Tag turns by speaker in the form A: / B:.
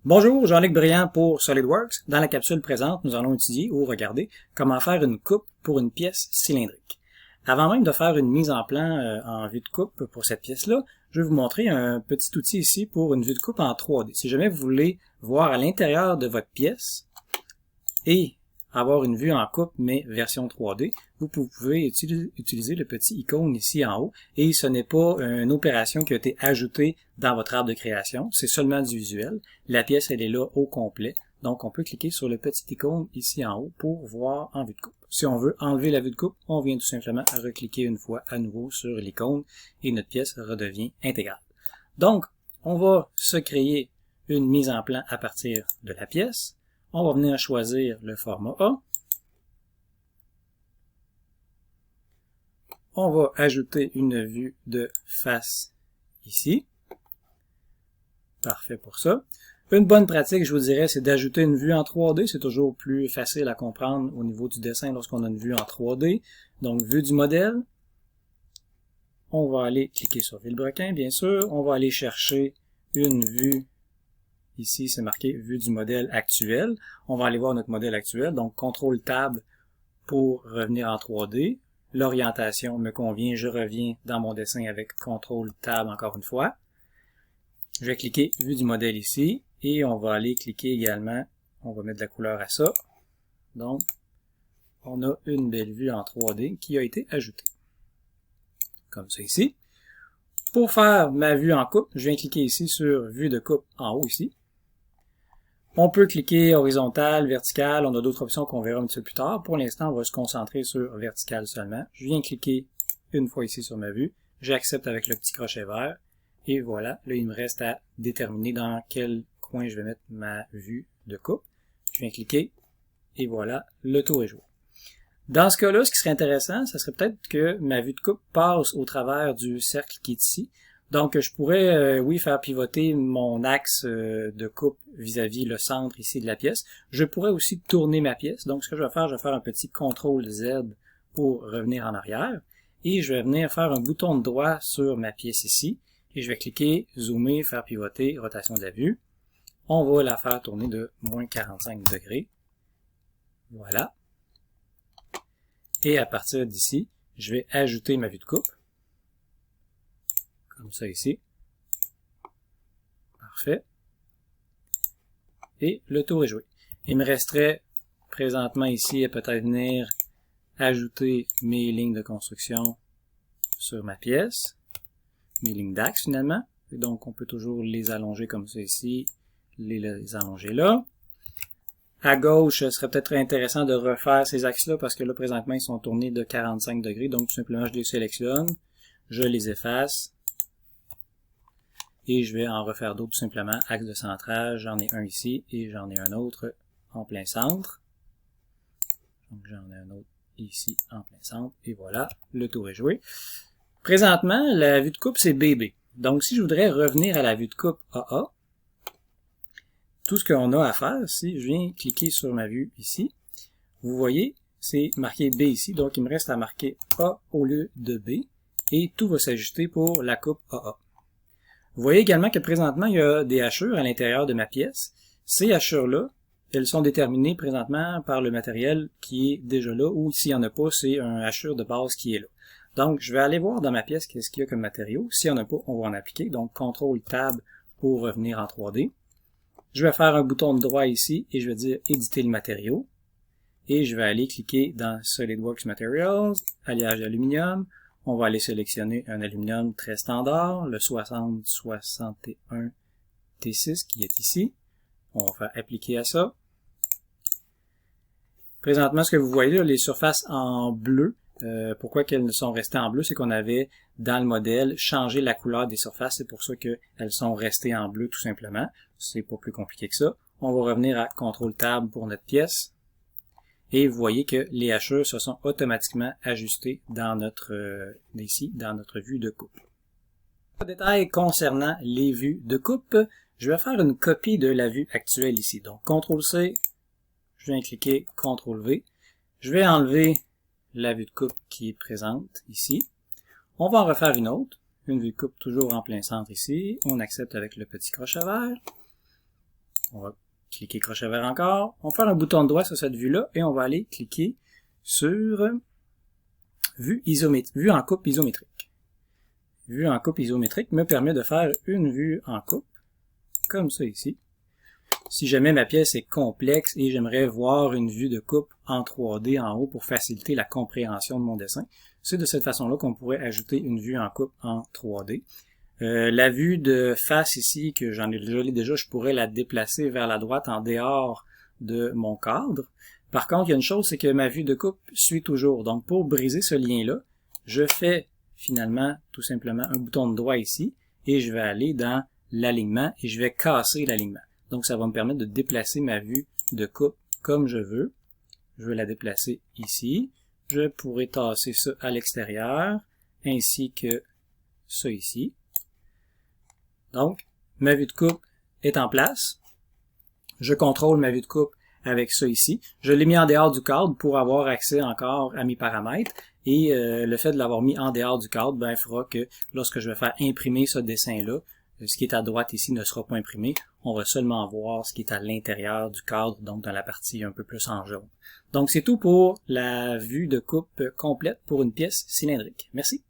A: Bonjour, Jean-Luc Briand pour SolidWorks. Dans la capsule présente, nous allons étudier ou regarder comment faire une coupe pour une pièce cylindrique. Avant même de faire une mise en plan en vue de coupe pour cette pièce-là, je vais vous montrer un petit outil ici pour une vue de coupe en 3D. Si jamais vous voulez voir à l'intérieur de votre pièce et avoir une vue en coupe, mais version 3D, vous pouvez utiliser le petit icône ici en haut. Et ce n'est pas une opération qui a été ajoutée dans votre arbre de création, c'est seulement du visuel. La pièce, elle est là au complet. Donc, on peut cliquer sur le petit icône ici en haut pour voir en vue de coupe. Si on veut enlever la vue de coupe, on vient tout simplement à recliquer une fois à nouveau sur l'icône et notre pièce redevient intégrale. Donc, on va se créer une mise en plan à partir de la pièce. On va venir choisir le format A. On va ajouter une vue de face ici. Parfait pour ça. Une bonne pratique, je vous dirais, c'est d'ajouter une vue en 3D. C'est toujours plus facile à comprendre au niveau du dessin lorsqu'on a une vue en 3D. Donc, vue du modèle. On va aller cliquer sur Vilebrequin, bien sûr. On va aller chercher une vue. Ici, c'est marqué vue du modèle actuel. On va aller voir notre modèle actuel. Donc, CTRL-TAB pour revenir en 3D. L'orientation me convient. Je reviens dans mon dessin avec CTRL-TAB encore une fois. Je vais cliquer vue du modèle ici. Et on va aller cliquer également. On va mettre de la couleur à ça. Donc, on a une belle vue en 3D qui a été ajoutée. Comme ça ici. Pour faire ma vue en coupe, je viens cliquer ici sur vue de coupe en haut ici. On peut cliquer horizontal, vertical, on a d'autres options qu'on verra un petit peu plus tard. Pour l'instant, on va se concentrer sur vertical seulement. Je viens cliquer une fois ici sur ma vue, j'accepte avec le petit crochet vert, et voilà, là il me reste à déterminer dans quel coin je vais mettre ma vue de coupe. Je viens cliquer, et voilà, le tour est joué. Dans ce cas-là, ce qui serait intéressant, ça serait peut-être que ma vue de coupe passe au travers du cercle qui est ici. Donc, je pourrais, oui, faire pivoter mon axe de coupe vis-à-vis le centre ici de la pièce. Je pourrais aussi tourner ma pièce. Donc, ce que je vais faire un petit CTRL-Z pour revenir en arrière. Et je vais venir faire un bouton de droit sur ma pièce ici. Et je vais cliquer, zoomer, faire pivoter, rotation de la vue. On va la faire tourner de moins 45 degrés. Voilà. Et à partir d'ici, je vais ajouter ma vue de coupe. Comme ça ici. Parfait. Et le tour est joué. Il me resterait présentement ici à peut-être venir ajouter mes lignes de construction sur ma pièce. Mes lignes d'axe finalement. Et donc on peut toujours les allonger comme ça ici. Les allonger là. À gauche, ce serait peut-être intéressant de refaire ces axes-là parce que là présentement ils sont tournés de 45 degrés. Donc tout simplement je les sélectionne. Je les efface. Et je vais en refaire d'autres tout simplement. Axe de centrage, j'en ai un ici et j'en ai un autre en plein centre. Donc j'en ai un autre ici en plein centre. Et voilà, le tour est joué. Présentement, la vue de coupe c'est BB. Donc si je voudrais revenir à la vue de coupe AA, tout ce qu'on a à faire, si je viens cliquer sur ma vue ici, vous voyez, c'est marqué B ici. Donc il me reste à marquer A au lieu de B. Et tout va s'ajuster pour la coupe AA. Vous voyez également que présentement, il y a des hachures à l'intérieur de ma pièce. Ces hachures-là, elles sont déterminées présentement par le matériel qui est déjà là, ou s'il n'y en a pas, c'est un hachure de base qui est là. Donc, je vais aller voir dans ma pièce qu'est-ce qu'il y a comme matériau. S'il n'y en a pas, on va en appliquer. Donc, CTRL-TAB pour revenir en 3D. Je vais faire un bouton de droit ici et je vais dire « Éditer le matériau ». Et je vais aller cliquer dans SolidWorks Materials, alliage d'aluminium. On va aller sélectionner un aluminium très standard, le 6061 T6 qui est ici. On va faire appliquer à ça. Présentement, ce que vous voyez là, les surfaces en bleu, pourquoi qu'elles sont restées en bleu, c'est qu'on avait dans le modèle changé la couleur des surfaces. C'est pour ça qu'elles sont restées en bleu tout simplement. C'est pas plus compliqué que ça. On va revenir à CTRL-TAB pour notre pièce. Et vous voyez que les hachures se sont automatiquement ajustées dans notre vue de coupe. Un détail concernant les vues de coupe, je vais faire une copie de la vue actuelle ici. Donc CTRL-C, je viens cliquer CTRL-V. Je vais enlever la vue de coupe qui est présente ici. On va en refaire une autre. Une vue de coupe toujours en plein centre ici. On accepte avec le petit crochet vert. On va cliquer crochet vert encore. On va faire un bouton droit sur cette vue-là et on va aller cliquer sur vue en coupe isométrique. Vue en coupe isométrique me permet de faire une vue en coupe, comme ça ici. Si jamais ma pièce est complexe et j'aimerais voir une vue de coupe en 3D en haut pour faciliter la compréhension de mon dessin, c'est de cette façon-là qu'on pourrait ajouter une vue en coupe en 3D. La vue de face ici, que j'en ai déjà, je pourrais la déplacer vers la droite en dehors de mon cadre. Par contre, il y a une chose, c'est que ma vue de coupe suit toujours. Donc, pour briser ce lien-là, je fais finalement tout simplement un bouton de droit ici et je vais aller dans l'alignement et je vais casser l'alignement. Donc, ça va me permettre de déplacer ma vue de coupe comme je veux. Je vais la déplacer ici. Je pourrais tasser ça à l'extérieur, ainsi que ça ici. Donc, ma vue de coupe est en place. Je contrôle ma vue de coupe avec ça ici. Je l'ai mis en dehors du cadre pour avoir accès encore à mes paramètres. Et le fait de l'avoir mis en dehors du cadre, ben, fera que lorsque je vais faire imprimer ce dessin-là, ce qui est à droite ici ne sera pas imprimé. On va seulement voir ce qui est à l'intérieur du cadre, donc dans la partie un peu plus en jaune. Donc c'est tout pour la vue de coupe complète pour une pièce cylindrique. Merci.